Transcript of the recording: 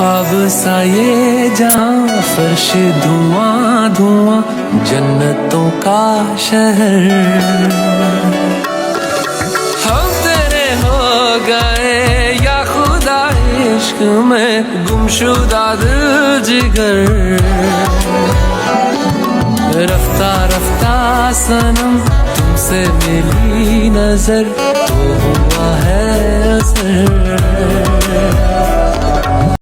ख्वाब सा ये जहां, फर्श धुआं धुआं, जन्नतों का शहर। हम तेरे हो गए या खुदा, इश्क में गुमशुदा दिल जिगर। रफ्ता रफ्ता सनम तुमसे मिली नजर, तो हुआ है असर।